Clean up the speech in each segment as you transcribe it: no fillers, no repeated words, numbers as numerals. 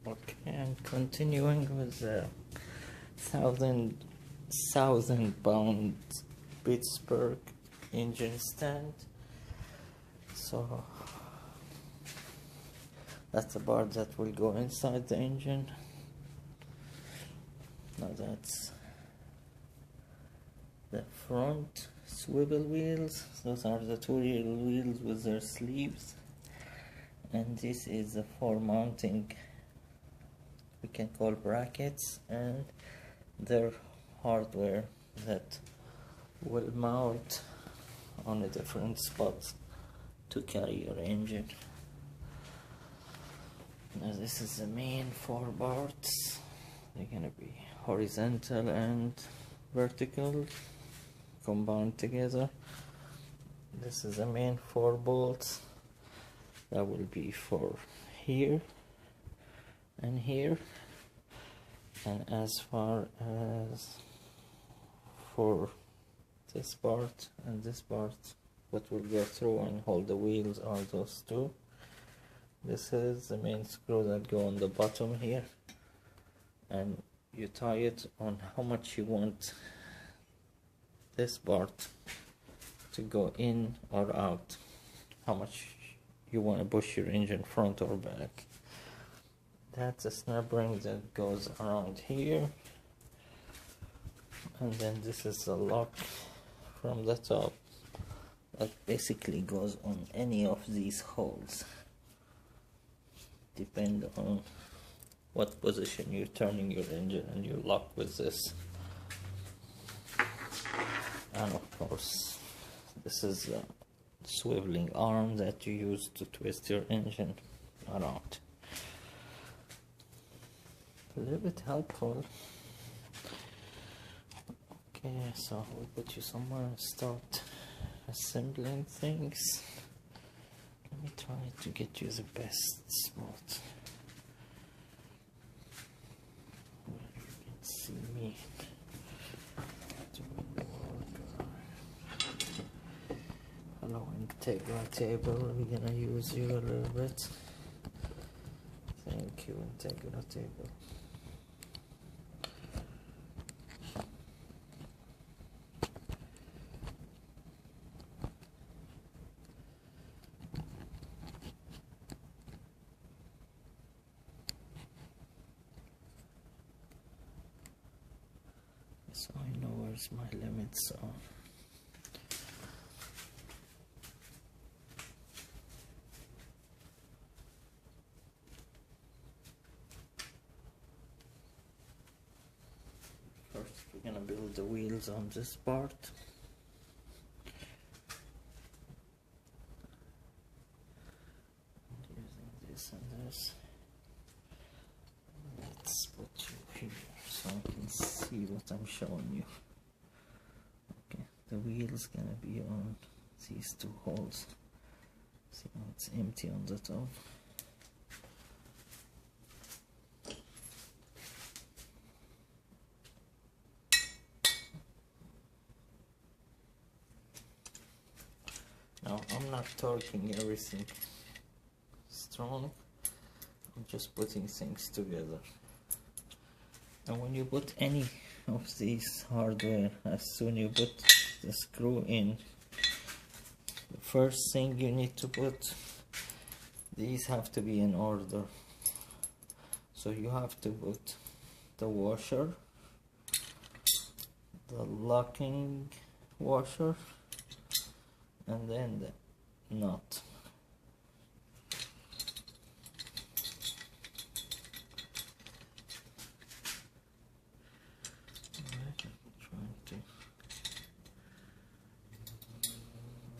Okay, and continuing with the thousand pound Pittsburgh engine stand. So that's the part that will go inside the engine. Now that's the front swivel wheels. Those are the two real wheels with their sleeves, and this is the four mounting, we can call brackets, and their hardware that will mount on a different spot to carry your engine. Now this is the main four parts. They're gonna be horizontal and vertical combined together. This is the main four bolts that will be for here and here, and as far as for this part and this part, what will go through and hold the wheels are those two. This is the main screw that go on the bottom here, and you tie it on how much you want this part to go in or out, how much you want to push your engine front or back. That's a snap ring that goes around here, and then this is the lock from the top that basically goes on any of these holes, depend on what position you're turning your engine, and you lock with this. And of course this is the swiveling arm that you use to twist your engine around. A little bit helpful. Okay, so we'll put you somewhere and start assembling things. Let me try to get you the best spot where you can see me. Hello, Integra table. We're gonna use you a little bit. Thank you, Integra table. So I know where's my limits are. First we're gonna build the wheels on this part. And using this and this. Let's put you here so I can see what I'm showing you. Okay, the wheel's gonna be on these two holes. See how it's empty on the top. Now I'm not torquing everything strong, I'm just putting things together. And when you put any of these hardware, as soon you put the screw in, the first thing you need to put, these have to be in order. So you have to put the washer, the locking washer, and then the nut.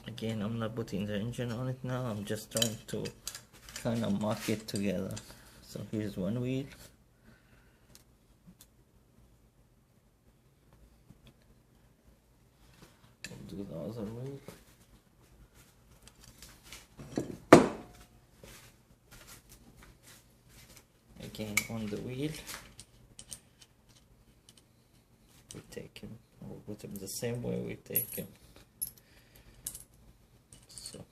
Again, I'm not putting the engine on it now, I'm just trying to kind of mock it together. So here's one wheel. We'll do the other wheel. Again, on the wheel, we take him, we'll put him the same way we take him. So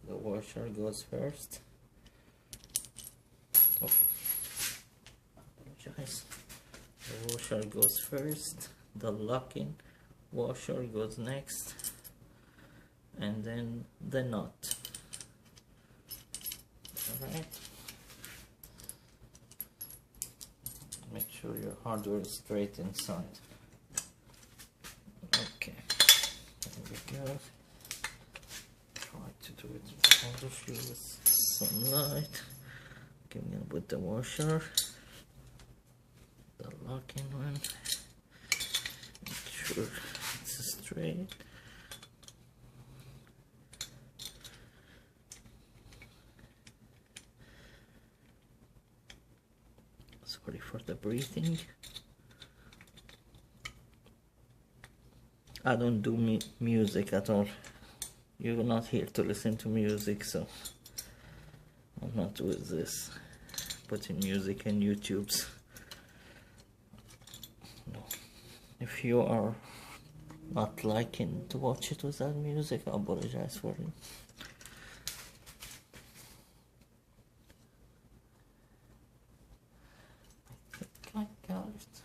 the washer goes first. Oh. washer goes first, the locking washer goes next, and then the nut. Alright, make sure your hardware is straight inside. Okay, there we go. Try to do it out of you with sunlight. Okay, I'm gonna put the washer, the locking one, make sure it's straight. Sorry for the breathing. I don't do music at all. You're not here to listen to music, so I'm not with this putting music in YouTube's. No. If you are not liking to watch it without music, I apologize for it. I got it.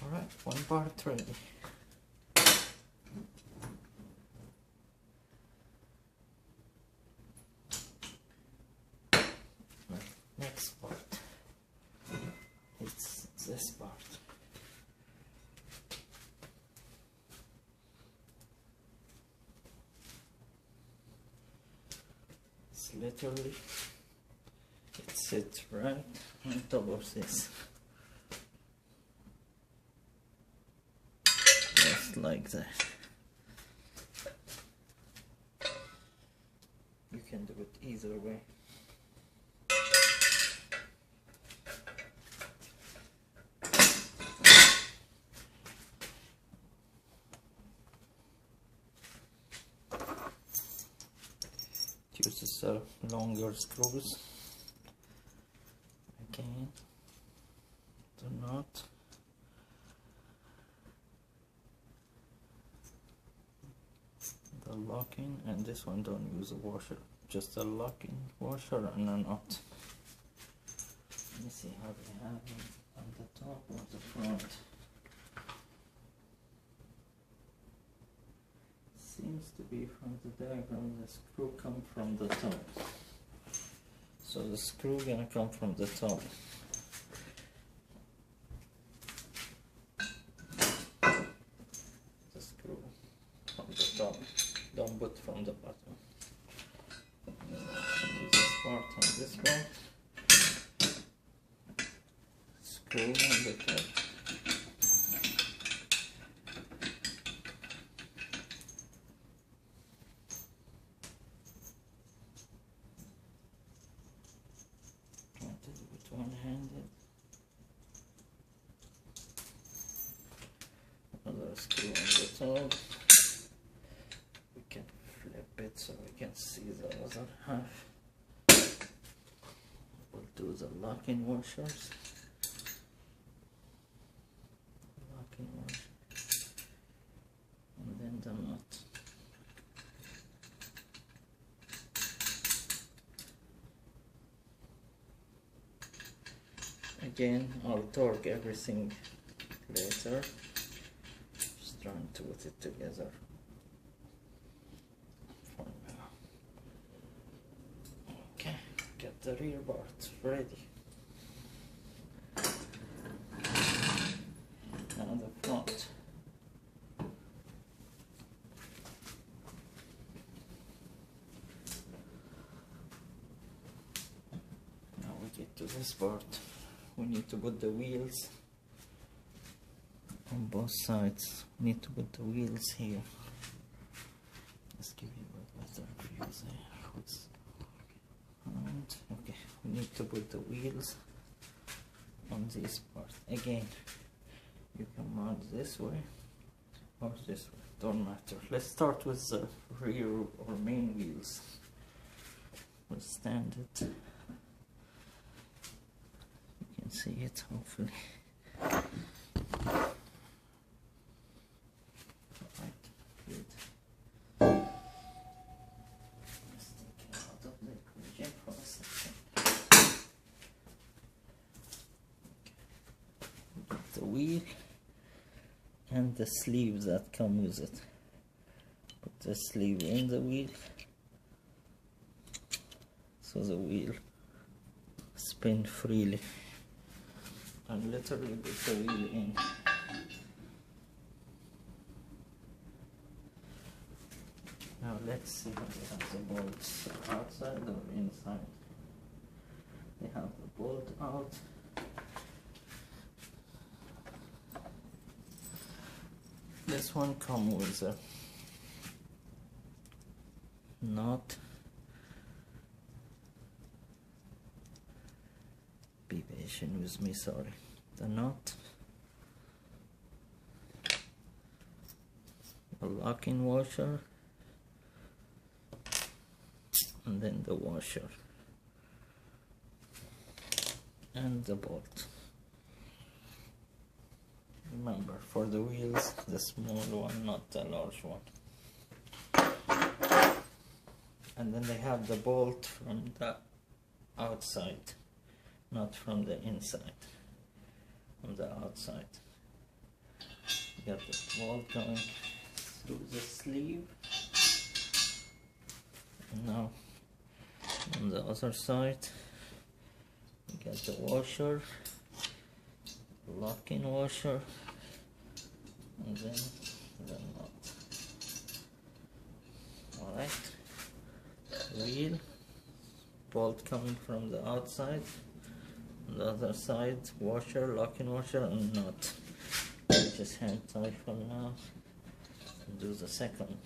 Alright, one part ready. Next part, it's this part. It's literally, it sits right on top of this, just like that. You can do it either way. Uses longer screws. Again, do not. The locking, and this one don't use a washer, just a locking washer and a nut. Let me see how they have them on the top or the front. Seems to be from the diagram, the screw comes from the top. So the screw gonna come from the top. The screw from the top, don't put from the bottom. This part and this part. Screw on the top. One-handed. Another screw on the top. We can flip it so we can see the other half. We'll do the locking washers. Locking washer. And then the nut. Again, I'll torque everything later. Just trying to put it together for now. Okay, get the rear part ready. Now the front. Now we get to this part. We need to put the wheels on both sides. We need to put the wheels here. Let's give you a better view there. And okay, we need to put the wheels on this part. Again, you can mount this way or this way, don't matter. Let's start with the rear or main wheels. We'll stand it. See it, hopefully. Right, good. Let's take it out of the equation for a second. wheel and the sleeves that come with it. Put the sleeve in the wheel so the wheel spin freely, and literally put the wheel in. Now let's see if they have the bolts outside or inside. They have the bolt out. This one comes with a nut. Be patient with me, sorry. The nut, a locking washer, and then the washer and the bolt. Remember, for the wheels, the small one, not the large one. And then they have the bolt from the outside, not from the inside, from the outside. You got the bolt going through the sleeve. And now on the other side, you got the washer, locking washer, and then the nut. Alright, wheel, bolt coming from the outside, on the other side, washer, locking washer, and nut. Just hand tie for now and do the second.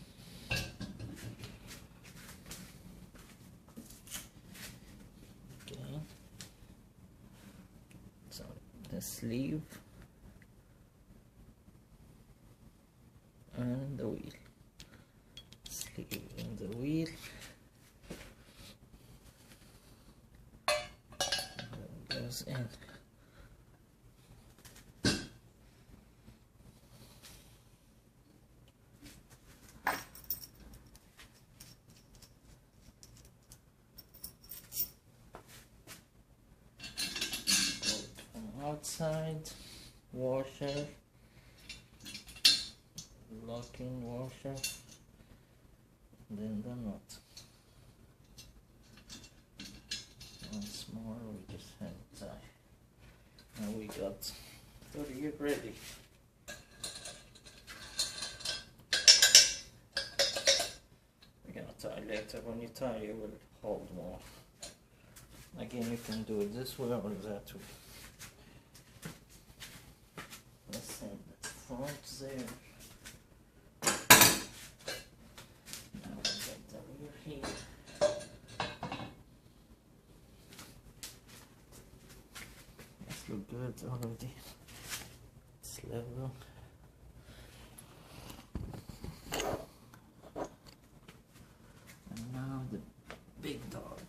Okay, so the sleeve and the wheel, sleeve and the wheel, and that goes in. Outside, washer, locking washer, then the nut. Once more, we just hand tie. Now we got the rear ready. We're gonna tie later. When you tie, it will hold more. Again, you can do it this way or that way. Let's send the front there. Now we get the rear here. This looks good already. It's level. And now the big dog,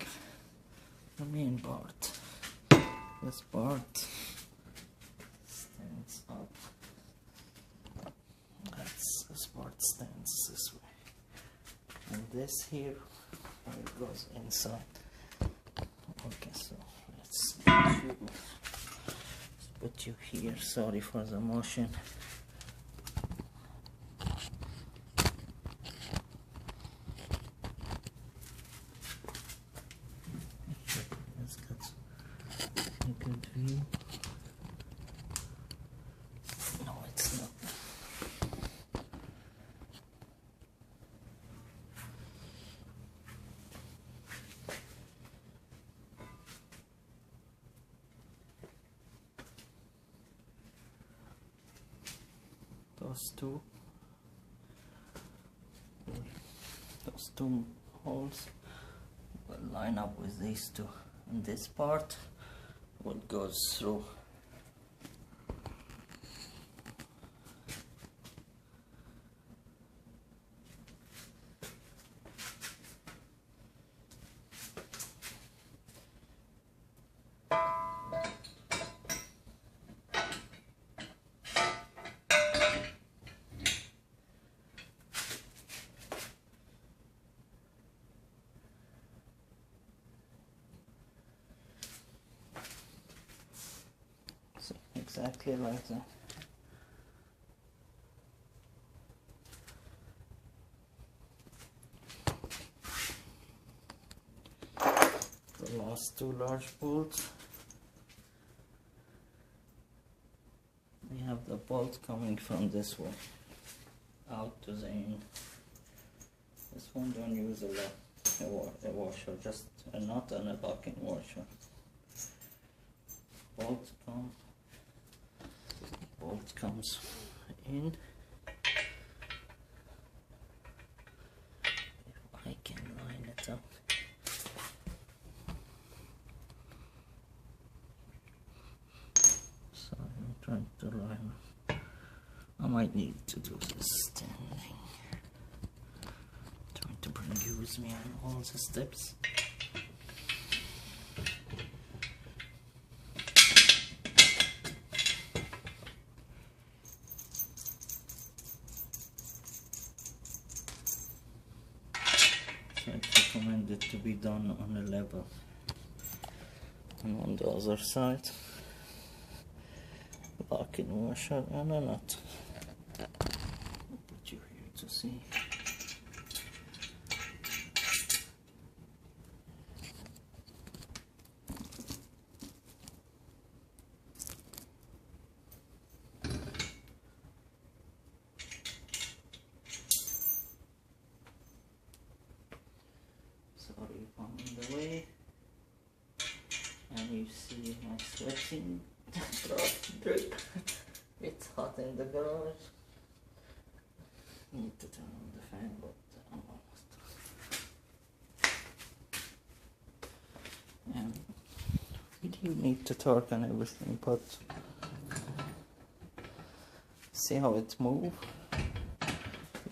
the main part. This part stands up. This part stands this way, and this here it goes inside. Okay, so let's put you here. Sorry for the motion. Let's get a good view. No, it's not. Those two holes will line up with these two, and this part will go through. Exactly like that. the last two large bolts. We have the bolt coming from this way out to the end. This one don't use a washer, just a nut and a locking washer. Bolt comes in. If I can line it up. So I'm trying to line up. I might need to do this standing. Trying to use me on all the steps. So it's recommended to be done on a level. And on the other side, locking washer and a nut. I'll put you here to see. Sorry if I'm in the way. And you see my sweating drip. It's hot in the garage. Need to turn on the fan, but I'm almost done. We do need to torque and everything, but see how it moves?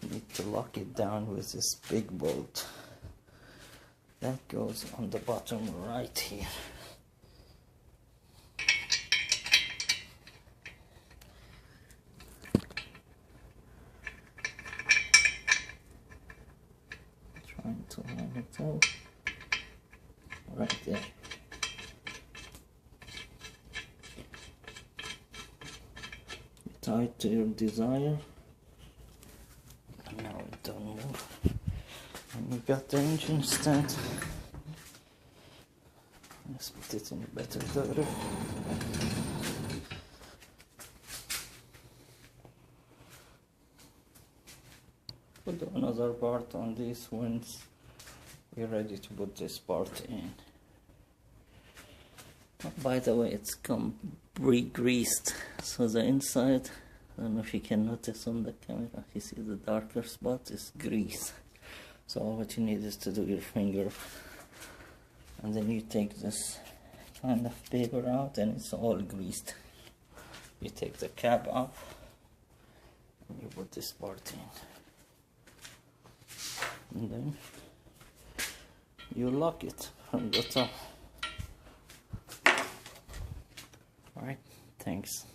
You need to lock it down with this big bolt. That goes on the bottom right here. Trying to line it out right there. Tie it to your desire. And now it don't move. And you got the engine stand. Let's put it in a better direction. Put another part on this once we're ready to put this part in. Oh, by the way, it's come pre-greased, so the inside, I don't know if you can notice on the camera, you see the darker spot is grease. So all what you need is to do your finger, and then you take this kind of paper out and it's all greased. You take the cap off and you put this part in. And then you lock it from the top. Alright, thanks.